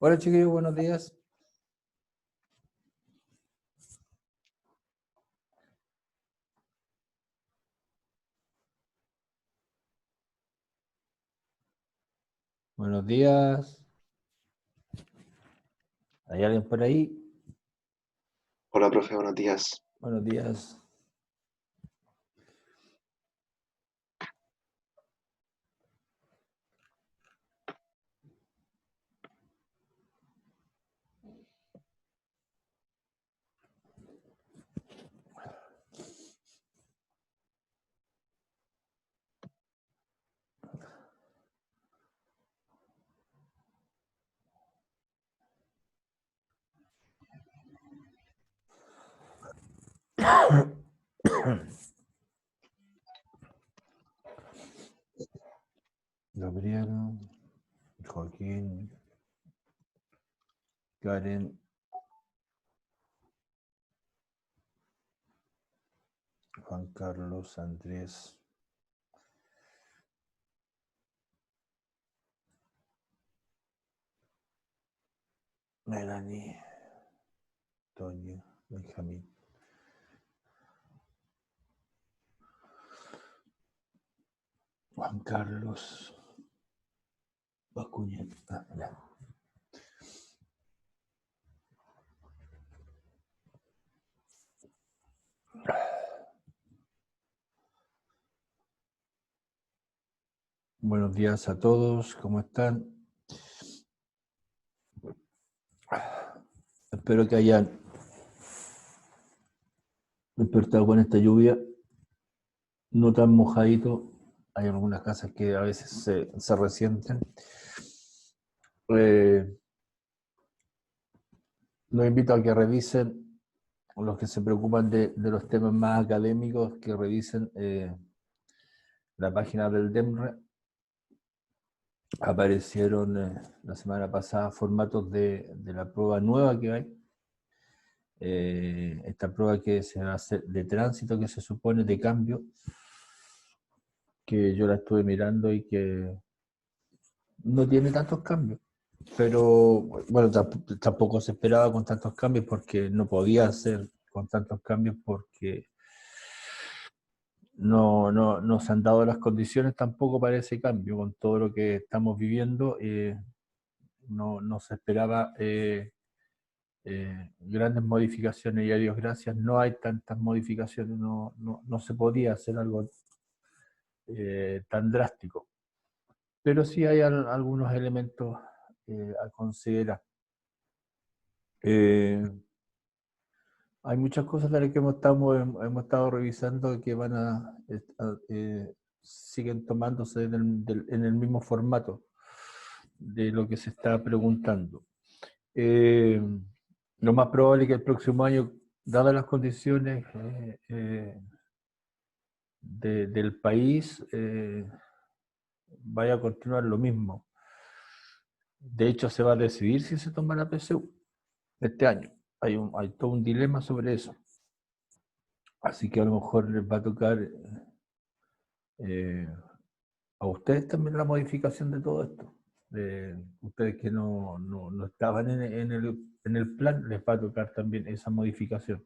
Hola chiquillos, buenos días. Buenos días. ¿Hay alguien por ahí? Hola, profe, buenos días. Buenos días. Gabriel, Joaquín, Karen, Juan Carlos, Andrés, Melanie, Toño, Benjamín. Juan Carlos, Acuña. Ya. Buenos días a todos, ¿cómo están? Espero que hayan despertado con esta lluvia, no tan mojadito. Hay algunas casas que a veces se resienten. Los invito a que revisen, los que se preocupan de los temas más académicos, que revisen la página del DEMRE. Aparecieron la semana pasada formatos de la prueba nueva que hay. Esta prueba que se va a hacer de tránsito, que se supone de cambio, que yo la estuve mirando y que no tiene tantos cambios. Pero bueno, tampoco se esperaba con tantos cambios porque no podía hacer con tantos cambios porque no se han dado las condiciones tampoco para ese cambio. Con todo lo que estamos viviendo, no se esperaba grandes modificaciones y a Dios gracias no hay tantas modificaciones, no se podía hacer algo tan drástico. Pero sí hay algunos elementos a considerar. Hay muchas cosas de las que hemos estado revisando que siguen tomándose en el mismo formato de lo que se está preguntando. Lo más probable es que el próximo año, dadas las condiciones del país, vaya a continuar lo mismo. De hecho, se va a decidir si se toma la PSU este año. Hay todo un dilema sobre eso. Así que a lo mejor les va a tocar a ustedes también la modificación de todo esto. Ustedes que no estaban en el plan, les va a tocar también esa modificación.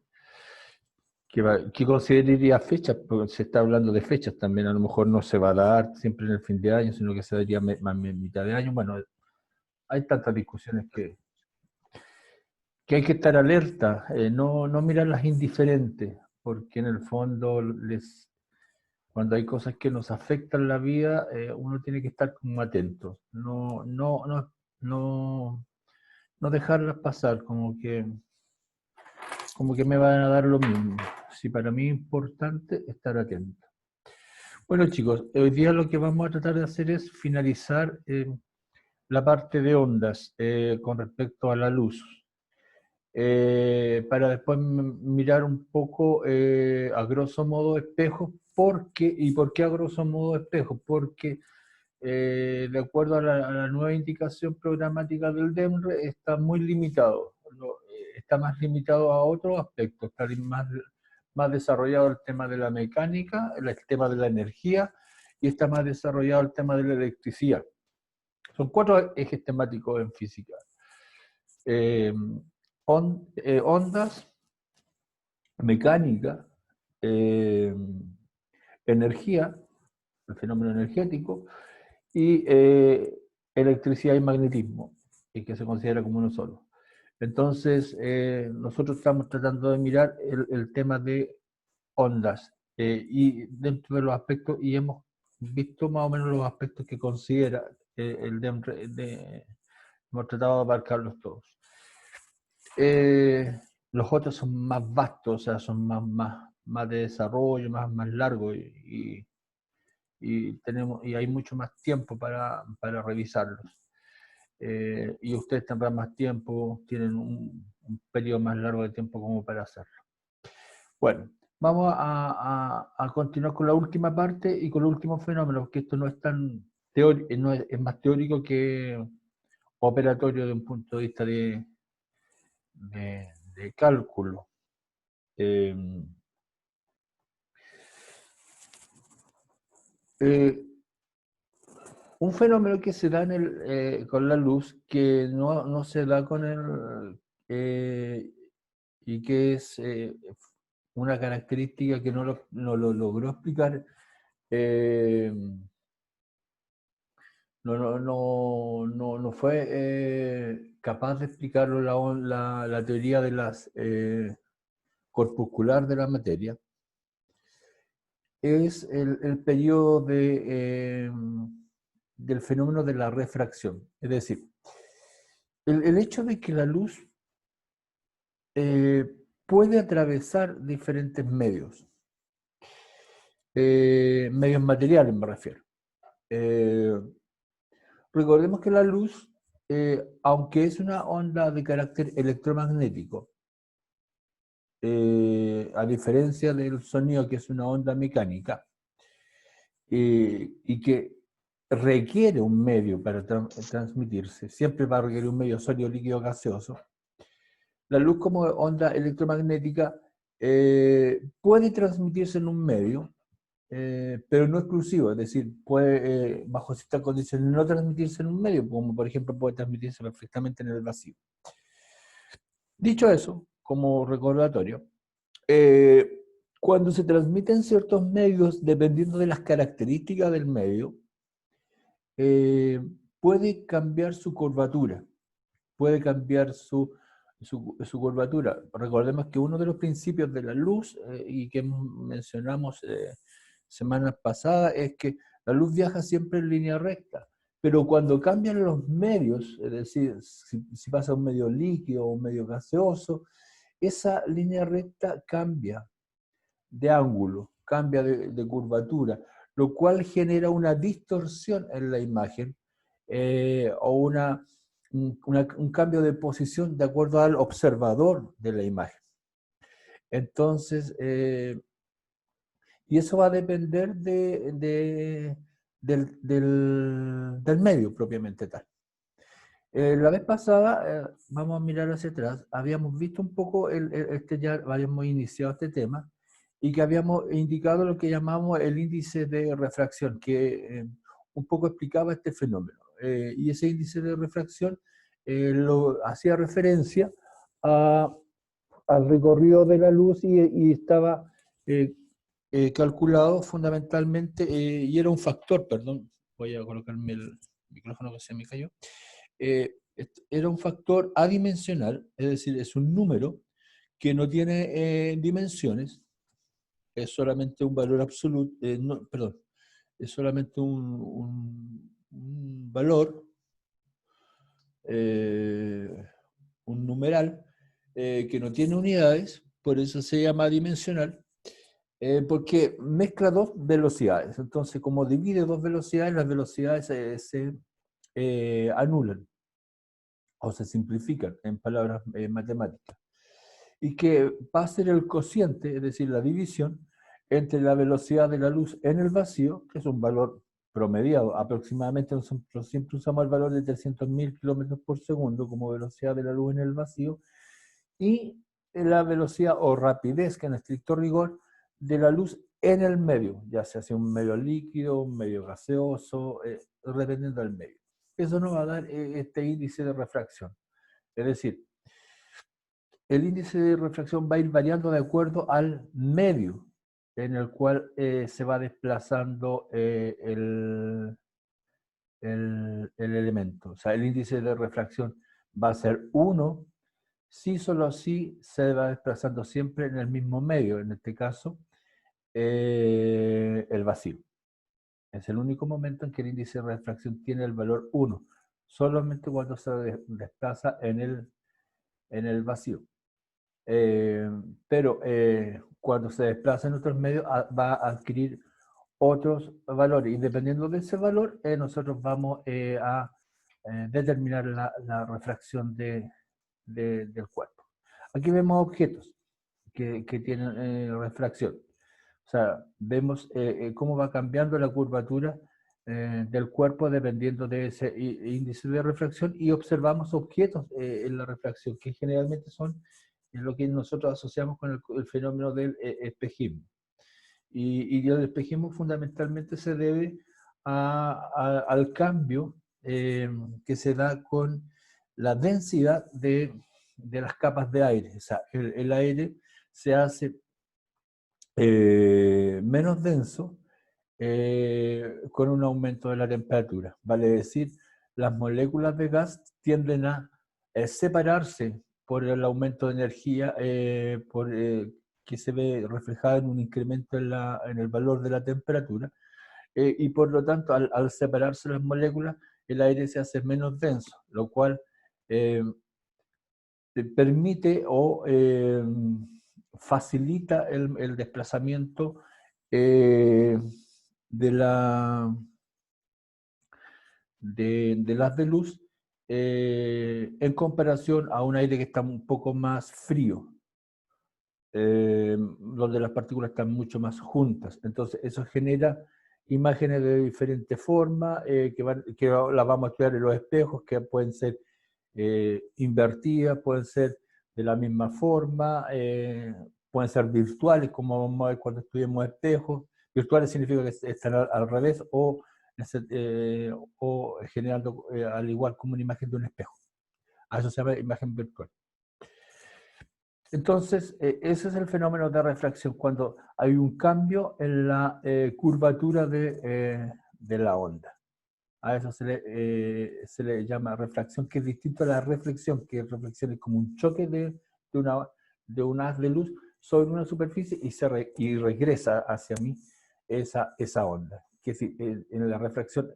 ¿Qué consideraría fechas? Porque se está hablando de fechas también, a lo mejor no se va a dar siempre en el fin de año, sino que se daría más mitad de año. Bueno, hay tantas discusiones que hay que estar alerta, no mirarlas indiferentes, porque en el fondo cuando hay cosas que nos afectan la vida, uno tiene que estar como atento, no dejarlas pasar, como que me van a dar lo mismo. Si para mí es importante, estar atento. Bueno chicos, hoy día lo que vamos a tratar de hacer es finalizar la parte de ondas con respecto a la luz. Para después mirar un poco, a grosso modo, espejos ¿Y por qué a grosso modo espejo? Porque de acuerdo a la nueva indicación programática del DEMRE, está muy limitado, está más limitado a otros aspectos, está más desarrollado el tema de la mecánica, el tema de la energía, y está más desarrollado el tema de la electricidad. Son 4 ejes temáticos en física. Ondas, mecánica, energía, el fenómeno energético, y electricidad y magnetismo, y que se considera como uno solo. Entonces, nosotros estamos tratando de mirar el tema de ondas, y dentro de los aspectos, y hemos visto más o menos los aspectos que considera el DEMRE, hemos tratado de abarcarlos todos. Los otros son más vastos, o sea, son más de desarrollo, más largos, y hay mucho más tiempo para revisarlos. Y ustedes tendrán más tiempo, tienen un periodo más largo de tiempo como para hacerlo. Bueno, vamos a continuar con la última parte y con el último fenómeno, porque esto no es tan teórico, es más teórico que operatorio de un punto de vista de cálculo. Un fenómeno que se da con la luz, que no se da con y que es una característica que no lo logró explicar, no fue capaz de explicarlo la teoría de las corpuscular de la materia, es el periodo del fenómeno de la refracción. Es decir, el hecho de que la luz puede atravesar diferentes medios, medios materiales me refiero. Recordemos que la luz, aunque es una onda de carácter electromagnético, a diferencia del sonido, que es una onda mecánica, y que requiere un medio para transmitirse, siempre va a requerir un medio sólido, líquido, gaseoso. La luz como onda electromagnética puede transmitirse en un medio, pero no exclusivo, es decir, puede, bajo ciertas condiciones, no transmitirse en un medio, como por ejemplo puede transmitirse perfectamente en el vacío. Dicho eso, como recordatorio, cuando se transmiten ciertos medios, dependiendo de las características del medio, puede cambiar su curvatura, puede cambiar su curvatura. Recordemos que uno de los principios de la luz, y que mencionamos semanas pasadas, es que la luz viaja siempre en línea recta, pero cuando cambian los medios, es decir, si pasa un medio líquido o un medio gaseoso, esa línea recta cambia de ángulo, cambia de curvatura, lo cual genera una distorsión en la imagen, o un cambio de posición de acuerdo al observador de la imagen. Entonces, y eso va a depender del medio propiamente tal. La vez pasada, vamos a mirar hacia atrás, habíamos visto un poco, ya habíamos iniciado este tema, y que habíamos indicado lo que llamamos el índice de refracción, que un poco explicaba este fenómeno. Y ese índice de refracción lo hacía referencia al recorrido de la luz, y estaba calculado fundamentalmente, y era un factor, perdón, voy a colocarme el micrófono que se me cayó. Era un factor adimensional, es decir, es un número que no tiene dimensiones, es solamente un valor absoluto, perdón, es solamente un valor, un numeral, que no tiene unidades, por eso se llama adimensional, porque mezcla dos velocidades. Entonces, como divide dos velocidades, las velocidades se anulan o se simplifican en palabras matemáticas. Y que va a ser el cociente, es decir, la división, entre la velocidad de la luz en el vacío, que es un valor promediado, aproximadamente nosotros siempre usamos el valor de 300.000 kilómetros por segundo como velocidad de la luz en el vacío, y la velocidad o rapidez, que en estricto rigor, de la luz en el medio, ya sea un medio líquido, un medio gaseoso, dependiendo del medio. Eso nos va a dar este índice de refracción. Es decir, el índice de refracción va a ir variando de acuerdo al medio en el cual se va desplazando el elemento. O sea, el índice de refracción va a ser 1 si solo así se va desplazando siempre en el mismo medio, en este caso, el vacío. Es el único momento en que el índice de refracción tiene el valor 1, solamente cuando se desplaza en el vacío. Pero cuando se desplaza en otros medios va a adquirir otros valores, y dependiendo de ese valor nosotros vamos a determinar la refracción del cuerpo. Aquí vemos objetos que tienen refracción. O sea, vemos cómo va cambiando la curvatura del cuerpo dependiendo de ese índice de refracción, y observamos objetos en la refracción, que generalmente son lo que nosotros asociamos con el fenómeno del espejismo. Y el espejismo fundamentalmente se debe al cambio que se da con la densidad de las capas de aire. O sea, el aire se hace menos denso con un aumento de la temperatura. Vale decir, las moléculas de gas tienden a separarse por el aumento de energía que se ve reflejado en un incremento en el valor de la temperatura, y por lo tanto al separarse las moléculas el aire se hace menos denso, lo cual permite o facilita el desplazamiento de las de luz en comparación a un aire que está un poco más frío, donde las partículas están mucho más juntas. Entonces eso genera imágenes de diferente forma que las vamos a estudiar en los espejos, que pueden ser invertidas, pueden ser de la misma forma, pueden ser virtuales, como vamos a ver cuando estudiemos espejos. Virtuales significa que están al revés o generando al igual como una imagen de un espejo. A eso se llama imagen virtual. Entonces, ese es el fenómeno de refracción, cuando hay un cambio en la curvatura de la onda. A eso se le llama refracción, que es distinto a la reflexión, que reflexión es como un choque de un haz de luz sobre una superficie y regresa hacia mí esa onda. Que es decir, en la refracción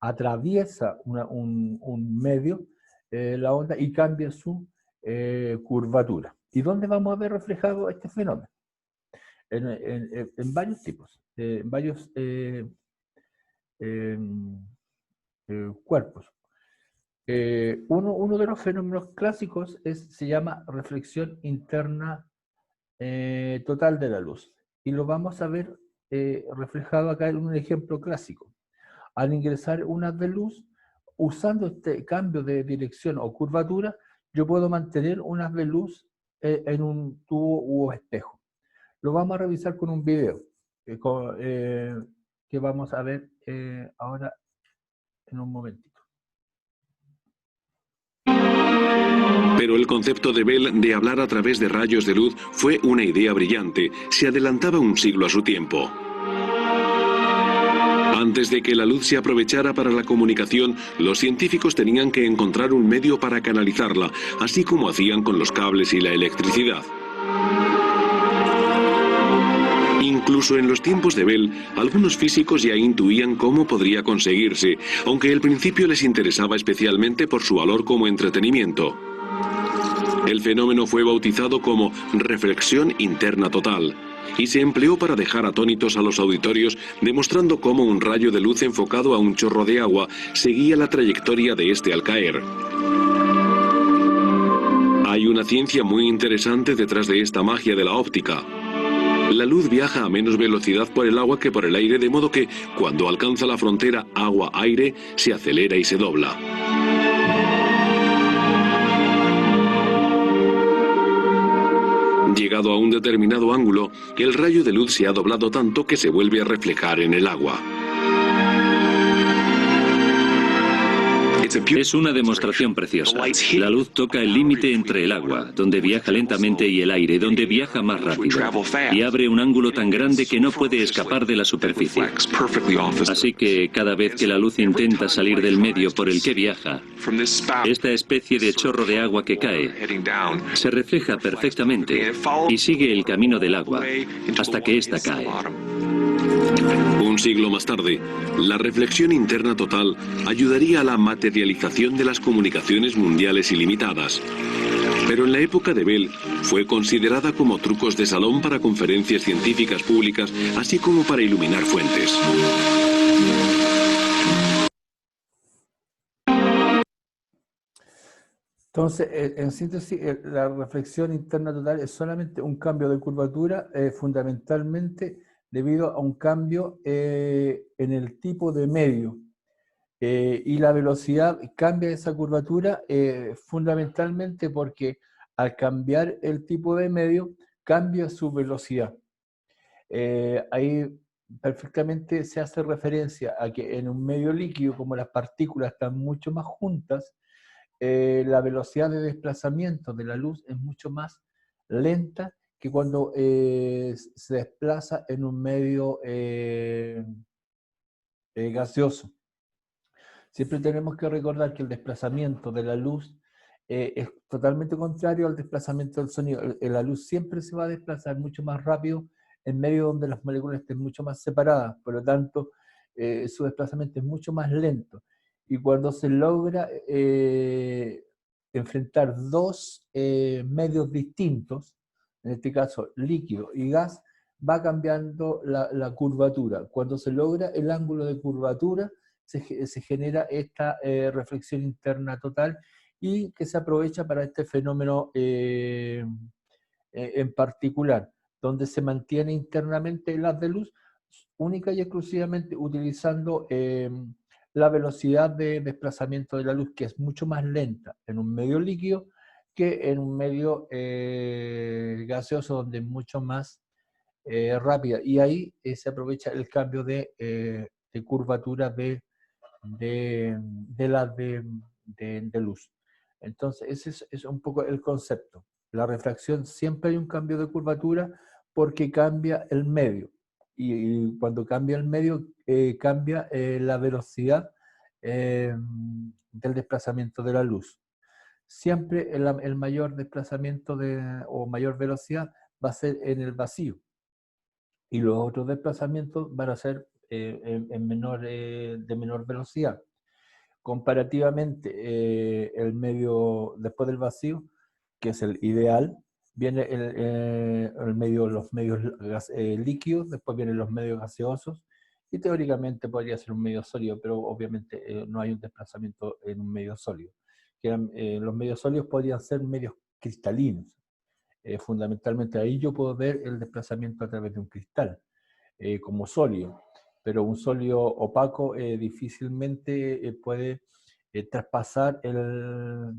atraviesa un medio, la onda, y cambia su curvatura. ¿Y dónde vamos a ver reflejado este fenómeno? En varios tipos, en varios cuerpos. Uno de los fenómenos clásicos se llama reflexión interna total de la luz, y lo vamos a ver reflejado acá en un ejemplo clásico. Al ingresar una haz de luz, usando este cambio de dirección o curvatura, yo puedo mantener un haz de luz en un tubo u espejo. Lo vamos a revisar con un video que vamos a ver ahora en un momentito. Pero el concepto de Bell de hablar a través de rayos de luz fue una idea brillante. Se adelantaba un siglo a su tiempo. Antes de que la luz se aprovechara para la comunicación, los científicos tenían que encontrar un medio para canalizarla, así como hacían con los cables y la electricidad. Incluso en los tiempos de Bell, algunos físicos ya intuían cómo podría conseguirse, aunque al principio les interesaba especialmente por su valor como entretenimiento. El fenómeno fue bautizado como reflexión interna total y se empleó para dejar atónitos a los auditorios, demostrando cómo un rayo de luz enfocado a un chorro de agua seguía la trayectoria de este al caer. Hay una ciencia muy interesante detrás de esta magia de la óptica. La luz viaja a menos velocidad por el agua que por el aire, de modo que, cuando alcanza la frontera agua-aire, se acelera y se dobla. Llegado a un determinado ángulo, el rayo de luz se ha doblado tanto que se vuelve a reflejar en el agua. Es una demostración preciosa. La luz toca el límite entre el agua, donde viaja lentamente, y el aire, donde viaja más rápido, y abre un ángulo tan grande que no puede escapar de la superficie. Así que cada vez que la luz intenta salir del medio por el que viaja, esta especie de chorro de agua que cae se refleja perfectamente y sigue el camino del agua hasta que ésta cae. Un siglo más tarde, la reflexión interna total ayudaría a la materialización de las comunicaciones mundiales ilimitadas. Pero en la época de Bell fue considerada como trucos de salón para conferencias científicas públicas, así como para iluminar fuentes. Entonces, en síntesis, la reflexión interna total es solamente un cambio de curvatura, fundamentalmente debido a un cambio en el tipo de medio. Y la velocidad cambia esa curvatura fundamentalmente porque al cambiar el tipo de medio, cambia su velocidad. Ahí perfectamente se hace referencia a que en un medio líquido, como las partículas están mucho más juntas, la velocidad de desplazamiento de la luz es mucho más lenta que cuando se desplaza en un medio gaseoso. Siempre tenemos que recordar que el desplazamiento de la luz es totalmente contrario al desplazamiento del sonido. La luz siempre se va a desplazar mucho más rápido en medio donde las moléculas estén mucho más separadas, por lo tanto su desplazamiento es mucho más lento. Y cuando se logra enfrentar dos medios distintos, en este caso líquido y gas, va cambiando la curvatura. Cuando se logra el ángulo de curvatura, se genera esta reflexión interna total y que se aprovecha para este fenómeno en particular, donde se mantiene internamente el haz de luz única y exclusivamente utilizando la velocidad de desplazamiento de la luz, que es mucho más lenta en un medio líquido que en un medio gaseoso, donde es mucho más rápida. Y ahí se aprovecha el cambio de curvatura de luz. Entonces, ese es un poco el concepto. La refracción siempre hay un cambio de curvatura porque cambia el medio. Y cuando cambia el medio, cambia la velocidad del desplazamiento de la luz. Siempre el mayor desplazamiento o mayor velocidad va a ser en el vacío. Y los otros desplazamientos van a ser de menor velocidad. Comparativamente, el medio después del vacío, que es el ideal, viene los medios líquidos, después vienen los medios gaseosos, y teóricamente podría ser un medio sólido, pero obviamente no hay un desplazamiento en un medio sólido. Los medios sólidos podrían ser medios cristalinos. Fundamentalmente ahí yo puedo ver el desplazamiento a través de un cristal, como sólido, pero un sólido opaco difícilmente puede traspasar el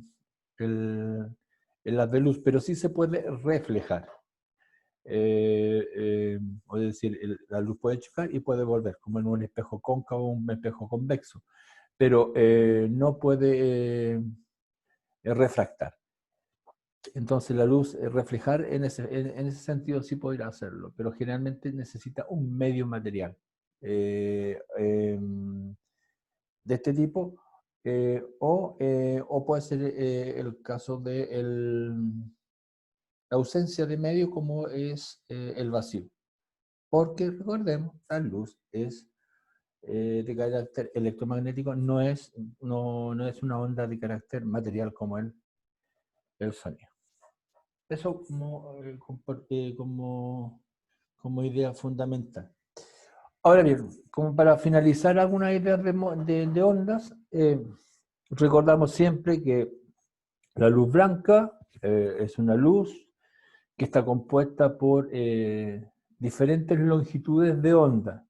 haz de luz, pero sí se puede reflejar. Es decir, la luz puede chocar y puede volver, como en un espejo cóncavo o un espejo convexo, pero no puede refractar. Entonces la luz reflejar en ese sentido sí podría hacerlo, pero generalmente necesita un medio material de este tipo, o puede ser el caso de la ausencia de medio, como es el vacío. Porque recordemos, la luz es de carácter electromagnético, no es una onda de carácter material como el sonido. Eso como idea fundamental. Ahora bien, como para finalizar algunas ideas de ondas, recordamos siempre que la luz blanca es una luz que está compuesta por diferentes longitudes de onda.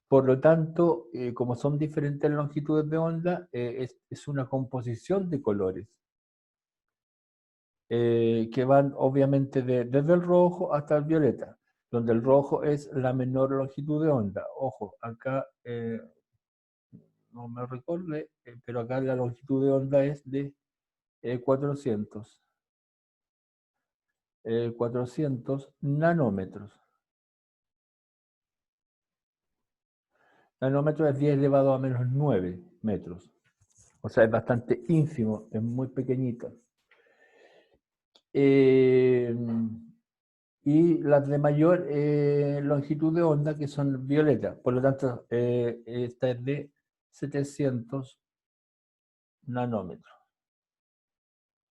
Por lo tanto, como son diferentes longitudes de onda, es una composición de colores que van obviamente desde el rojo hasta el violeta, donde el rojo es la menor longitud de onda. Ojo, acá no me recordé, pero acá la longitud de onda es de 400 nanómetros. Nanómetro es 10 elevado a menos 9 metros. O sea, es bastante ínfimo, es muy pequeñito. Y las de mayor longitud de onda, que son violetas. Por lo tanto, esta es de 700 nanómetros.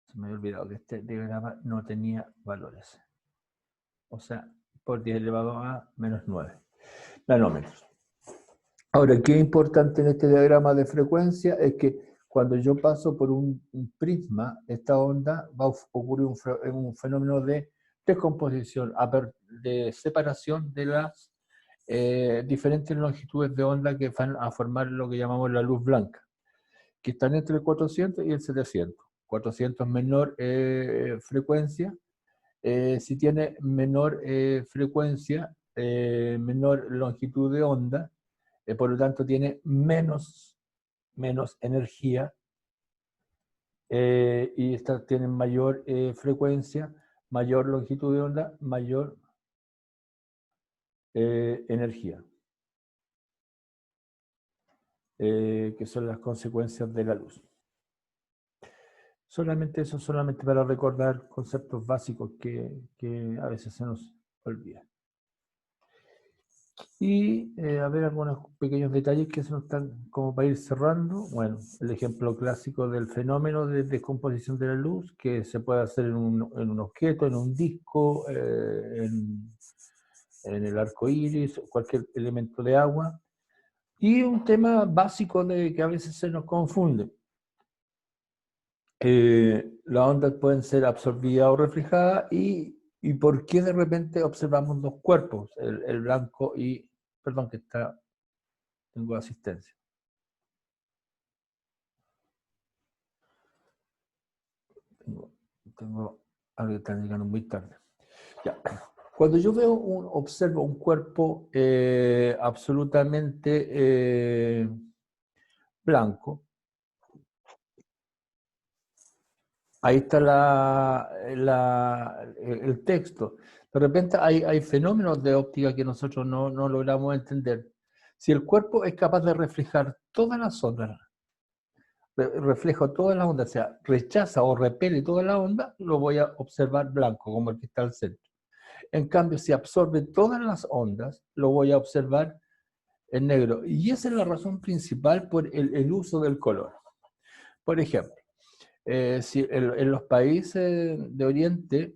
Se me había olvidado que este diagrama no tenía valores. O sea, por 10 elevado a menos 9 nanómetros. Ahora, qué importante en este diagrama de frecuencia es que cuando yo paso por un prisma, esta onda va a ocurrir un fenómeno de descomposición, de separación de las diferentes longitudes de onda que van a formar lo que llamamos la luz blanca, que están entre el 400 y el 700. 400 menor frecuencia. Si tiene menor frecuencia, menor longitud de onda, por lo tanto tiene menos energía, y estas tienen mayor frecuencia, mayor longitud de onda, mayor energía, que son las consecuencias de la luz. Solamente eso, solamente para recordar conceptos básicos que a veces se nos olvidan. Y a ver algunos pequeños detalles que se nos están como para ir cerrando. Bueno, el ejemplo clásico del fenómeno de descomposición de la luz, que se puede hacer en un objeto, en un disco, en el arco iris, cualquier elemento de agua. Y un tema básico que a veces se nos confunde. Las ondas pueden ser absorbidas o reflejadas, y por qué de repente observamos dos cuerpos, el blanco y... Perdón, que tengo asistencia. Tengo algo que está llegando muy tarde. Ya. Cuando yo observo un cuerpo absolutamente blanco, ahí está el texto. De repente hay fenómenos de óptica que nosotros no logramos entender. Si el cuerpo es capaz de reflejar todas las ondas, reflejo todas las ondas, o sea, rechaza o repele todas las ondas, lo voy a observar blanco, como el que está al centro. En cambio, si absorbe todas las ondas, lo voy a observar en negro. Y esa es la razón principal por el uso del color. Por ejemplo, si en los países de Oriente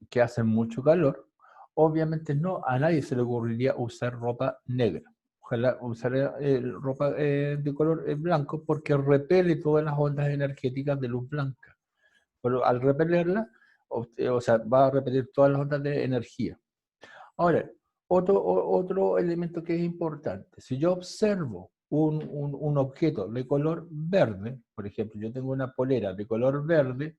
que hacen mucho calor, obviamente a nadie se le ocurriría usar ropa negra. Ojalá usar ropa de color blanco, porque repele todas las ondas energéticas de luz blanca. Pero al repelerla, o sea, va a repeler todas las ondas de energía. Ahora, otro elemento que es importante, si yo observo un objeto de color verde, por ejemplo, yo tengo una polera de color verde,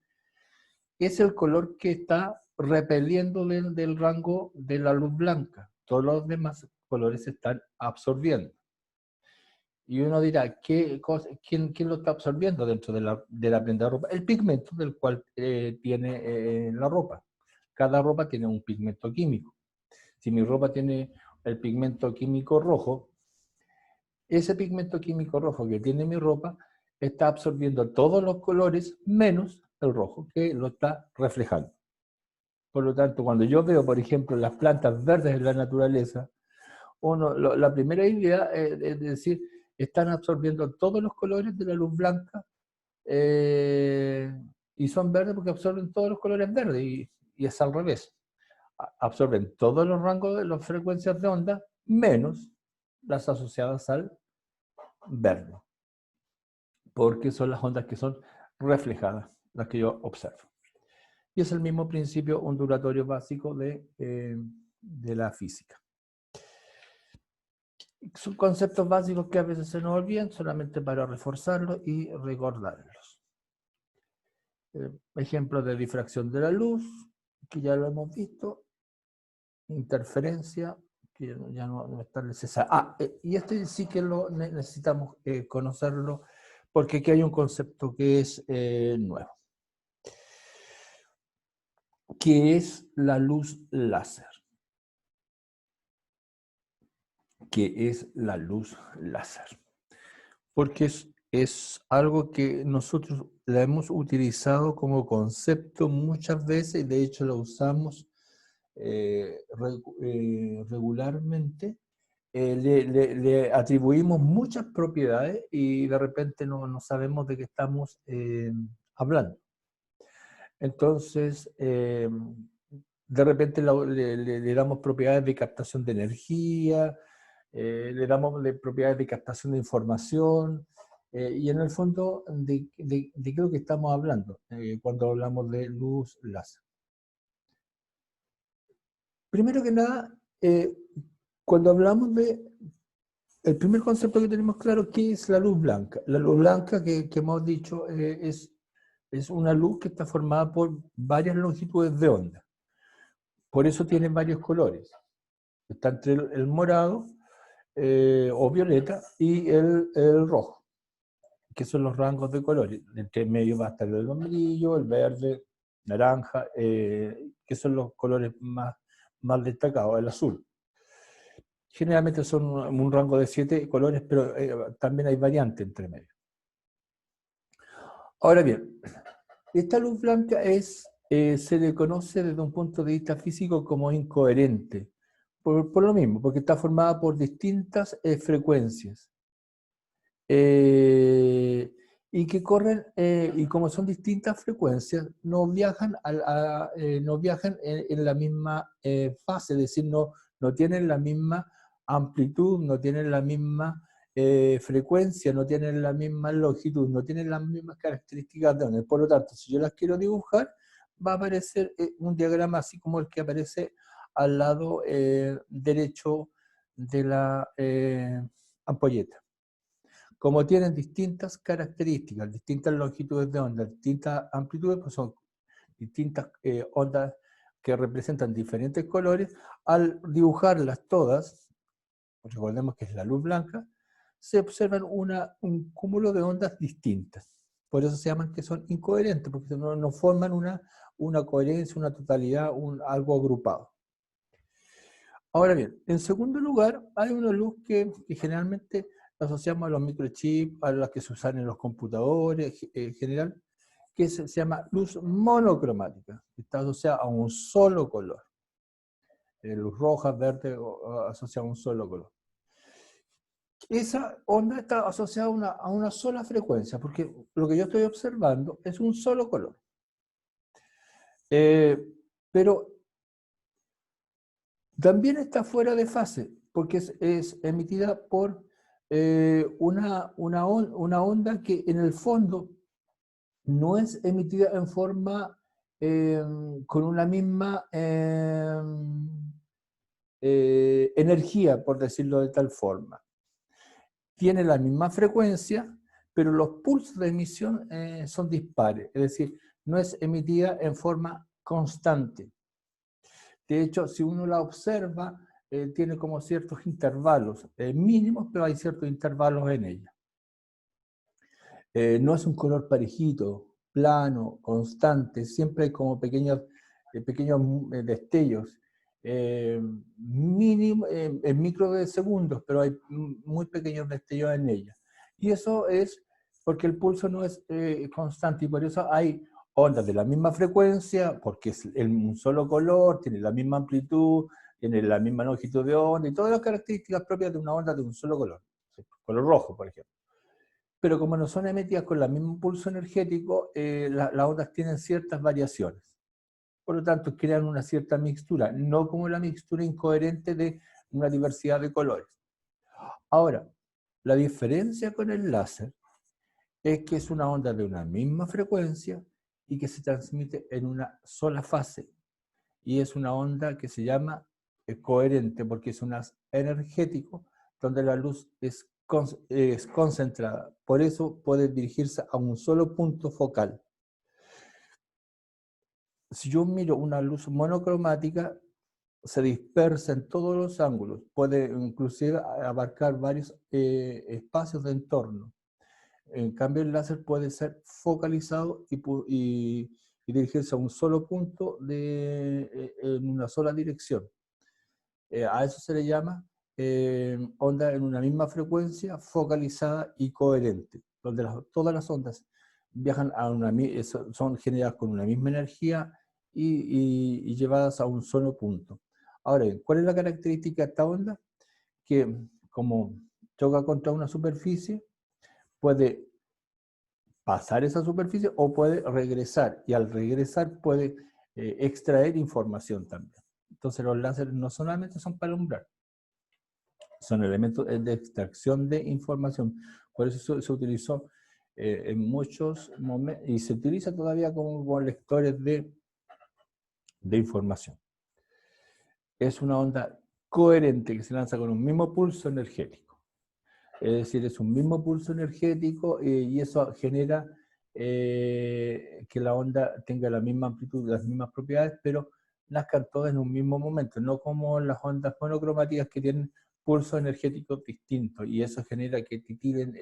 es el color que está repeliendo del rango de la luz blanca. Todos los demás colores se están absorbiendo. Y uno dirá, ¿quién lo está absorbiendo dentro de la prenda de ropa? El pigmento del cual tiene la ropa. Cada ropa tiene un pigmento químico. Si mi ropa tiene el pigmento químico rojo, ese pigmento químico rojo que tiene mi ropa está absorbiendo todos los colores menos el rojo, que lo está reflejando. Por lo tanto, cuando yo veo, por ejemplo, las plantas verdes en la naturaleza, la primera idea es decir, están absorbiendo todos los colores de la luz blanca, y son verdes porque absorben todos los colores verdes, y es al revés. Absorben todos los rangos de las frecuencias de onda, menos las asociadas al verde, porque son las ondas que son reflejadas, las que yo observo. Y es el mismo principio ondulatorio básico de la física. Son conceptos básicos que a veces se nos olvidan, solamente para reforzarlos y recordarlos. Ejemplos de difracción de la luz, que ya lo hemos visto. Interferencia, que ya no está necesario. Y este sí que lo necesitamos conocerlo, porque aquí hay un concepto que es nuevo, que es la luz láser. ¿Qué es la luz láser? Porque es algo que nosotros la hemos utilizado como concepto muchas veces, y de hecho lo usamos regularmente. Le atribuimos muchas propiedades y de repente no sabemos de qué estamos hablando. Entonces, de repente le damos propiedades de captación de energía, le damos propiedades de captación de información, y en el fondo, ¿de qué es lo que estamos hablando cuando hablamos de luz láser? Primero que nada, cuando hablamos el primer concepto que tenemos claro, ¿qué es la luz blanca? La luz blanca, que hemos dicho, es una luz que está formada por varias longitudes de onda. Por eso tiene varios colores. Está entre el morado o violeta y el rojo, que son los rangos de colores. Entre medio va a estar el amarillo, el verde, naranja, que son los colores más destacados, el azul. Generalmente son un rango de 7 colores, pero también hay variantes entre medio. Ahora bien, esta luz blanca se le conoce desde un punto de vista físico como incoherente, por lo mismo, porque está formada por distintas frecuencias. Y que corren, y como son distintas frecuencias, no viajan en la misma fase, es decir, no tienen la misma amplitud, no tienen la misma frecuencia, no tienen la misma longitud, no tienen las mismas características de onda. Por lo tanto, si yo las quiero dibujar, va a aparecer un diagrama así como el que aparece al lado derecho de la ampolleta. Como tienen distintas características, distintas longitudes de onda, distintas amplitudes, pues son distintas ondas que representan diferentes colores, al dibujarlas todas, recordemos que es la luz blanca, se observan un cúmulo de ondas distintas. Por eso se llaman que son incoherentes, porque no forman una coherencia, una totalidad, algo agrupado. Ahora bien, en segundo lugar, hay una luz que generalmente asociamos a los microchips, a las que se usan en los computadores en general, que se llama luz monocromática, que está asociada a un solo color. Luz roja, verde, asociada a un solo color. Esa onda está asociada a una sola frecuencia, porque lo que yo estoy observando es un solo color. Pero también está fuera de fase, porque es emitida por una onda que en el fondo no es emitida en forma con una misma energía, por decirlo de tal forma. Tiene la misma frecuencia, pero los pulsos de emisión son dispares, es decir, no es emitida en forma constante. De hecho, si uno la observa, tiene como ciertos intervalos mínimos, pero hay ciertos intervalos en ella. No es un color parejito, plano, constante, siempre hay como pequeños destellos, mínimo, en micro de segundos, pero hay muy pequeños destellos en ella. Y eso es porque el pulso no es constante, y por eso hay ondas de la misma frecuencia, porque es un solo color, tiene la misma amplitud, tiene la misma longitud de onda, y todas las características propias de una onda de un solo color. Color rojo, por ejemplo. Pero como no son emitidas con el mismo pulso energético, las ondas tienen ciertas variaciones. Por lo tanto, crean una cierta mixtura, no como la mixtura incoherente de una diversidad de colores. Ahora, la diferencia con el láser es que es una onda de una misma frecuencia y que se transmite en una sola fase. Y es una onda que se llama coherente, porque es un haz energético donde la luz es concentrada. Por eso puede dirigirse a un solo punto focal. Si yo miro una luz monocromática, se dispersa en todos los ángulos, puede inclusive abarcar varios espacios de entorno. En cambio, el láser puede ser focalizado y dirigirse a un solo punto en una sola dirección. A eso se le llama onda en una misma frecuencia, focalizada y coherente, donde todas las ondas viajan son generadas con una misma energía y llevadas a un solo punto. Ahora bien, ¿cuál es la característica de esta onda? Que como choca contra una superficie, puede pasar esa superficie o puede regresar, y al regresar puede extraer información también. Entonces los láseres no solamente son para alumbrar, son elementos de extracción de información. Por eso se utilizó en muchos momentos, y se utiliza todavía como lectores de información. Es una onda coherente que se lanza con un mismo pulso energético. Es decir, es un mismo pulso energético y eso genera que la onda tenga la misma amplitud, las mismas propiedades, pero nazcan todas en un mismo momento, no como las ondas monocromáticas que tienen pulsos energéticos distintos, y eso genera que titilen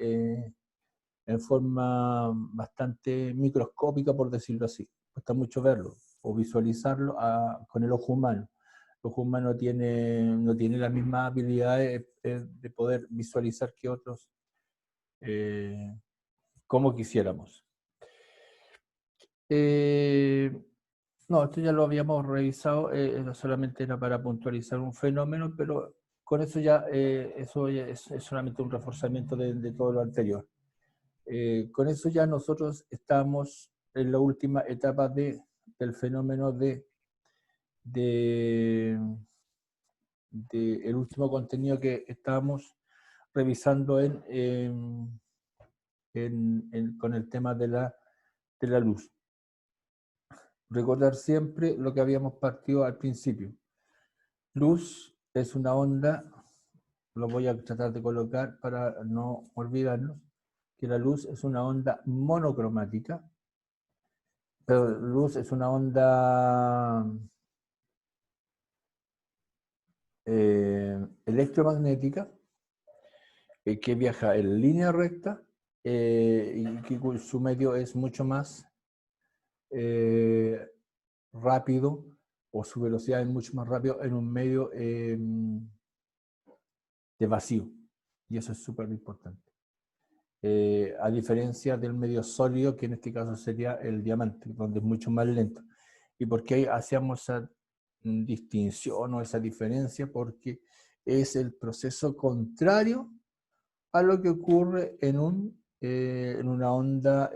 en forma bastante microscópica, por decirlo así. Cuesta mucho verlo o visualizarlo con el ojo humano. El ojo humano no tiene las mismas habilidades de poder visualizar que otros como quisiéramos. No, esto ya lo habíamos revisado, solamente era para puntualizar un fenómeno, pero con eso ya, eso ya es solamente un reforzamiento de todo lo anterior. Con eso ya nosotros estamos en la última etapa del fenómeno el último contenido que estábamos revisando con el tema de la luz. Recordar siempre lo que habíamos partido al principio. Luz es una onda, lo voy a tratar de colocar para no olvidarnos, que la luz es una onda monocromática, pero luz es una onda electromagnética que viaja en línea recta y que su medio es mucho más rápido, o su velocidad es mucho más rápido en un medio de vacío, y eso es súper importante. A diferencia del medio sólido, que en este caso sería el diamante, donde es mucho más lento. ¿Y por qué hacíamos esa distinción o esa diferencia? Porque es el proceso contrario a lo que ocurre en una onda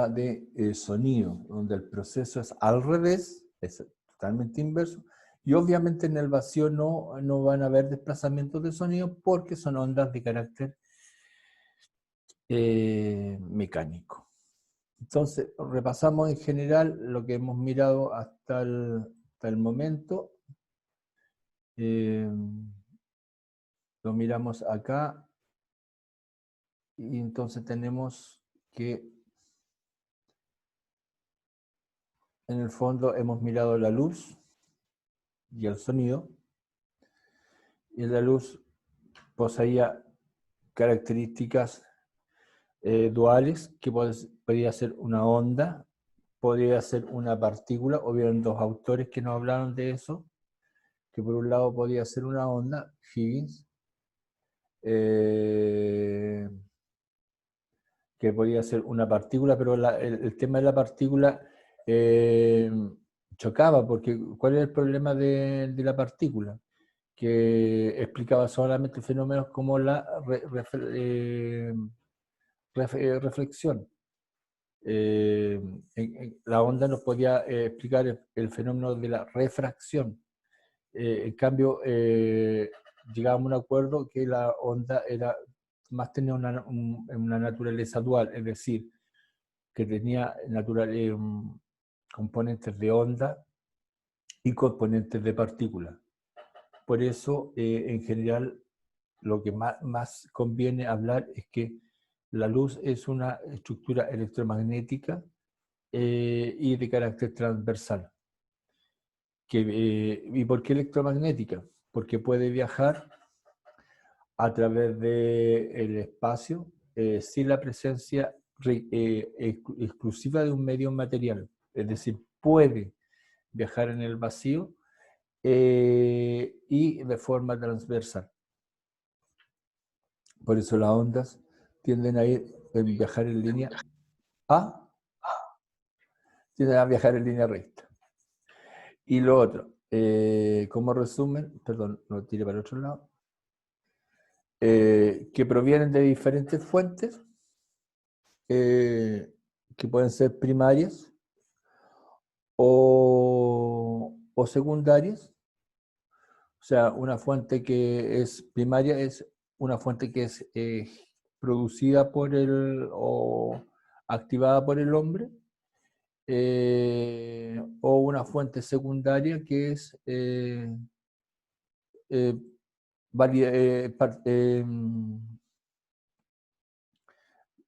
de sonido, donde el proceso es al revés, es totalmente inverso, y obviamente en el vacío no van a haber desplazamientos de sonido porque son ondas de carácter mecánico. Entonces, repasamos en general lo que hemos mirado hasta el momento. Lo miramos acá, y entonces tenemos que en el fondo hemos mirado la luz y el sonido, y la luz poseía características duales, que podía ser una onda, podría ser una partícula. Hubieron dos autores que nos hablaron de eso, que por un lado podía ser una onda, Higgins, que podía ser una partícula, pero el tema de la partícula chocaba, porque ¿cuál es el problema de la partícula? Que explicaba solamente fenómenos como la reflexión. La onda nos podía explicar el fenómeno de la refracción. En cambio, llegábamos a un acuerdo que la onda era más tenía una naturaleza dual, es decir, que tenía componentes de onda y componentes de partículas. Por eso, en general, lo que más conviene hablar es que la luz es una estructura electromagnética y de carácter transversal. ¿Y por qué electromagnética? Porque puede viajar a través del espacio sin la presencia exclusiva de un medio material. Es decir, puede viajar en el vacío y de forma transversal. Por eso las ondas tienden a viajar en línea tienden a viajar en línea recta. Y lo otro, como resumen, perdón, lo tiré para el otro lado, que provienen de diferentes fuentes, que pueden ser primarias o secundarias. O sea, una fuente que es primaria es una fuente que es producida por o activada por el hombre, o una fuente secundaria que es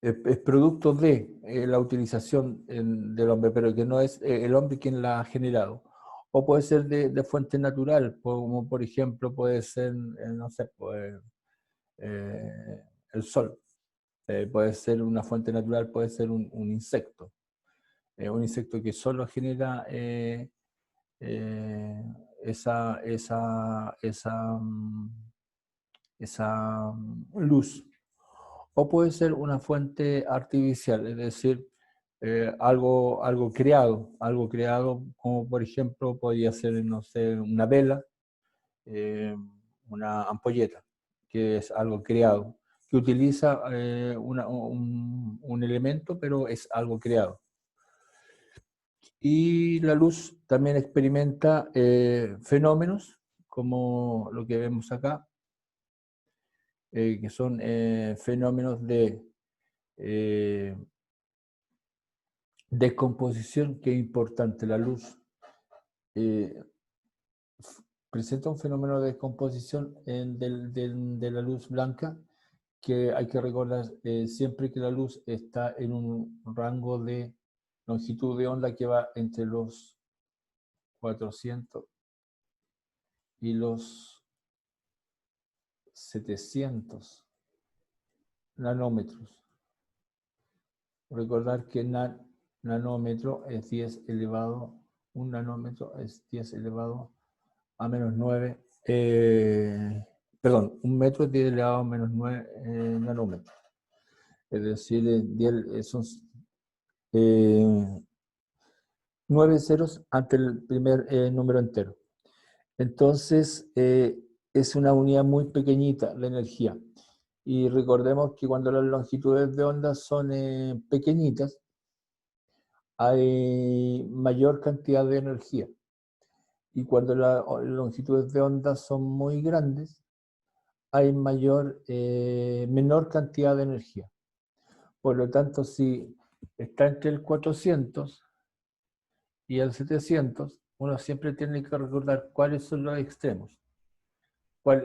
es producto de la utilización del hombre, pero que no es el hombre quien la ha generado. O puede ser de fuente natural, como por ejemplo puede ser, no sé, pues, el sol. Puede ser una fuente natural, puede ser un insecto. Un insecto que solo genera esa luz. O puede ser una fuente artificial, es decir, algo creado como por ejemplo podría ser, no sé, una vela, una ampolleta, que es algo creado, que utiliza un elemento, pero es algo creado. Y la luz también experimenta fenómenos, como lo que vemos acá, que son fenómenos de descomposición, que es importante. La luz presenta un fenómeno de descomposición de la luz blanca, que hay que recordar siempre que la luz está en un rango de longitud de onda que va entre los 400 y los 700 nanómetros. Recordar que nanómetro es 10 elevado, un nanómetro es 10 elevado a menos 9, perdón, un metro es 10 elevado a menos 9 nanómetros. Es decir, 10, son 9 ceros ante el primer número entero. Entonces, es una unidad muy pequeñita de energía. Y recordemos que cuando las longitudes de onda son pequeñitas, hay mayor cantidad de energía. Y cuando las longitudes de onda son muy grandes, hay menor cantidad de energía. Por lo tanto, si está entre el 400 y el 700, uno siempre tiene que recordar cuáles son los extremos. La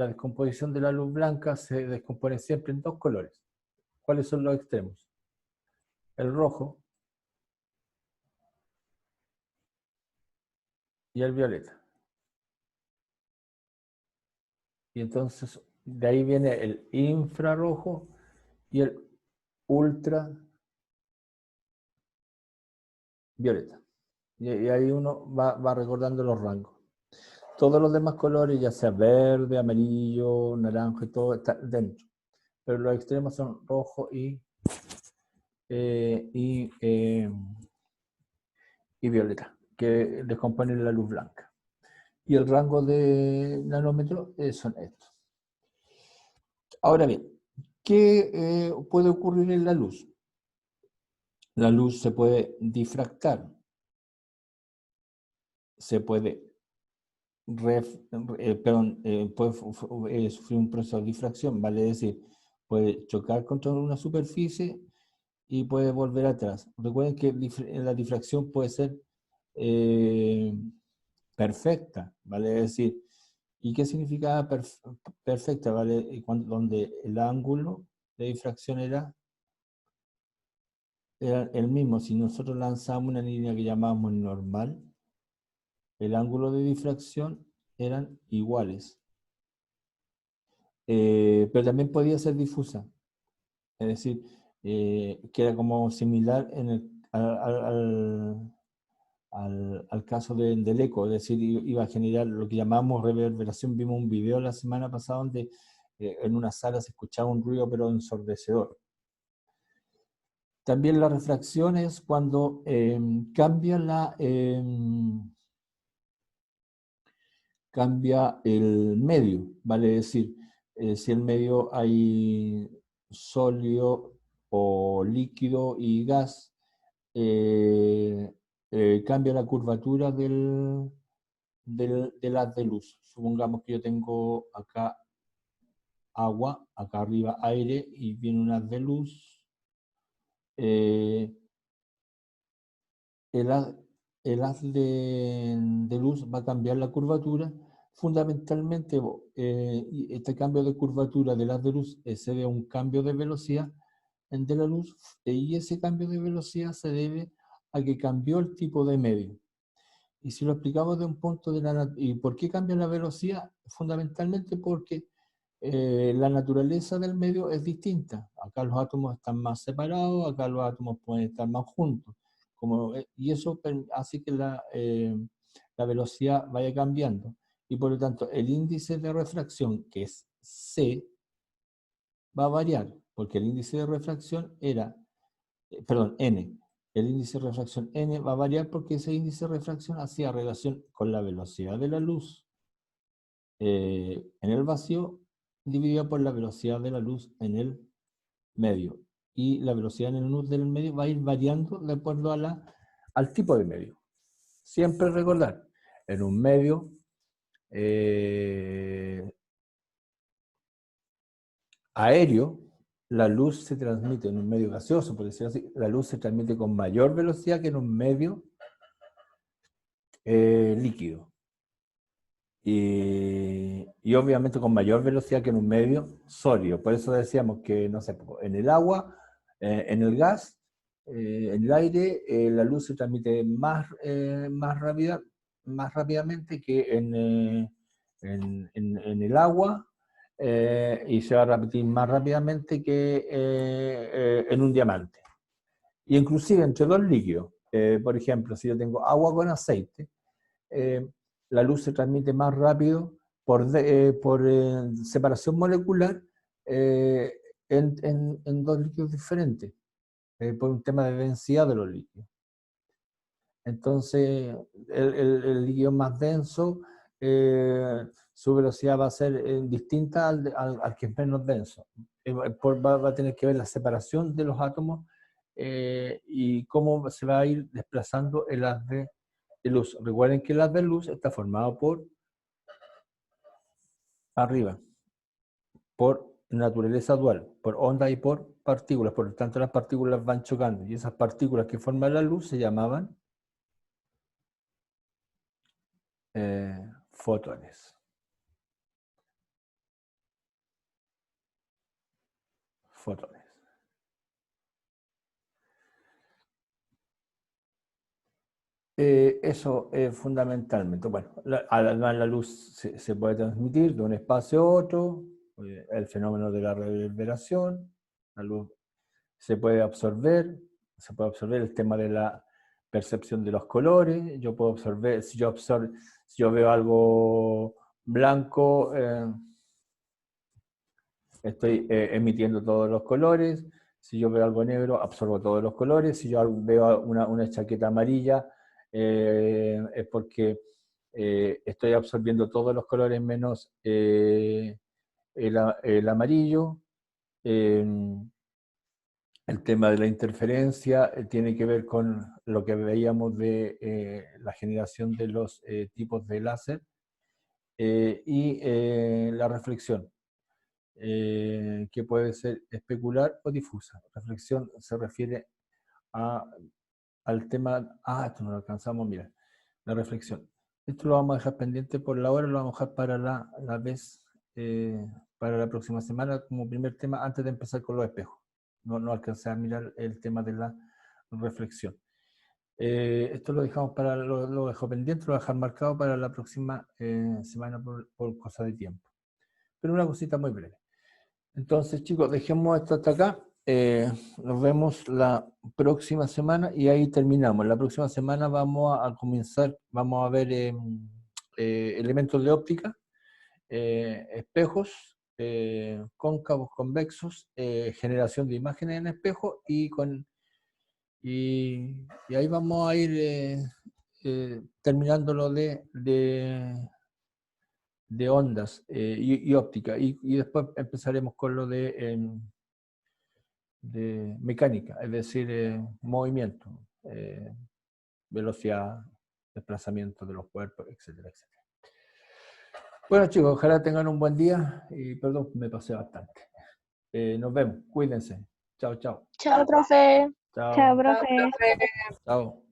descomposición de la luz blanca se descompone siempre en dos colores. ¿Cuáles son los extremos? El rojo y el violeta. Y entonces de ahí viene el infrarrojo y el ultravioleta. Y ahí uno va recordando los rangos. Todos los demás colores, ya sea verde, amarillo, naranja y todo, está dentro. Pero los extremos son rojo y violeta, que descomponen la luz blanca. Y el rango de nanómetros son estos. Ahora bien, ¿qué puede ocurrir en la luz? La luz se puede difractar, se puede puede sufrir un proceso de difracción, vale decir, puede chocar contra una superficie y puede volver atrás. Recuerden que la difracción puede ser perfecta, vale decir. ¿Y qué significa perfecta? Vale, donde el ángulo de difracción era el mismo. Si nosotros lanzamos una línea que llamamos normal, el ángulo de difracción eran iguales. Pero también podía ser difusa. Es decir, que era como similar al caso del eco, es decir, iba a generar lo que llamamos reverberación. Vimos un video la semana pasada donde en una sala se escuchaba un ruido pero ensordecedor. También la refracción es cuando cambia el medio, vale decir, si el medio hay sólido o líquido y gas, cambia la curvatura del haz de luz. Supongamos que yo tengo acá agua, acá arriba aire y viene un haz de luz. El haz de luz va a cambiar la curvatura. Fundamentalmente, este cambio de curvatura del haz de luz se debe a un cambio de velocidad de la luz, y ese cambio de velocidad se debe a que cambió el tipo de medio. Y si lo explicamos de un punto de la... ¿Y por qué cambia la velocidad? Fundamentalmente porque la naturaleza del medio es distinta. Acá los átomos están más separados, acá los átomos pueden estar más juntos. Y eso hace que la velocidad vaya cambiando. Y por lo tanto, el índice de refracción, que es C, va a variar, porque el índice de refracción era, N. El índice de refracción N va a variar porque ese índice de refracción hacía relación con la velocidad de la luz en el vacío dividida por la velocidad de la luz en el medio. Y la velocidad en la luz del medio va a ir variando de acuerdo al tipo de medio. Siempre recordar, en un medio aéreo, la luz se transmite en un medio gaseoso, por decirlo así, la luz se transmite con mayor velocidad que en un medio líquido. Y obviamente con mayor velocidad que en un medio sólido. Por eso decíamos que, no sé, en el agua, en el gas, en el aire, la luz se transmite más rápidamente que en el agua, y se va a repetir más rápidamente que en un diamante. Y inclusive entre dos líquidos. Por ejemplo, si yo tengo agua con aceite, la luz se transmite más rápido por separación molecular en dos líquidos diferentes, por un tema de densidad de los líquidos. Entonces, el líquido más denso, su velocidad va a ser distinta al que es menos denso. Va a tener que ver la separación de los átomos y cómo se va a ir desplazando el haz de luz. Recuerden que el haz de luz está formado por arriba, por naturaleza dual, por onda y por partículas. Por lo tanto, las partículas van chocando y esas partículas que forman la luz se llamaban fotones. Fotones. Eso fundamentalmente. Bueno, además la luz se puede transmitir de un espacio a otro, el fenómeno de la reverberación, la luz se puede absorber el tema de la percepción de los colores. Yo puedo absorber, si yo veo algo blanco, estoy emitiendo todos los colores. Si yo veo algo negro, absorbo todos los colores. Si yo veo una chaqueta amarilla, es porque estoy absorbiendo todos los colores menos el amarillo. El tema de la interferencia tiene que ver con lo que veíamos de la generación de los tipos de láser. y la reflexión, que puede ser especular o difusa. Reflexión se refiere al tema, esto no lo alcanzamos, mira, la reflexión. Esto lo vamos a dejar pendiente por la hora, lo vamos a dejar para la vez, para la próxima semana como primer tema, antes de empezar con los espejos. No alcancé a mirar el tema de la reflexión. Esto lo dejamos lo dejo pendiente, lo voy a dejar marcado para la próxima semana por cosa de tiempo. Pero una cosita muy breve. Entonces, chicos, dejemos esto hasta acá. Nos vemos la próxima semana y ahí terminamos. La próxima semana vamos a comenzar, vamos a ver elementos de óptica, espejos, cóncavos, convexos, generación de imágenes en espejo y ahí vamos a ir terminando lo de ondas y óptica, y después empezaremos con lo de mecánica, es decir, movimiento, velocidad, desplazamiento de los cuerpos, etcétera, etcétera. Bueno, chicos, ojalá tengan un buen día y perdón, me pasé bastante. Nos vemos, cuídense. Chao, chao. Chao, profe. Chao. Chao, profe. Chao.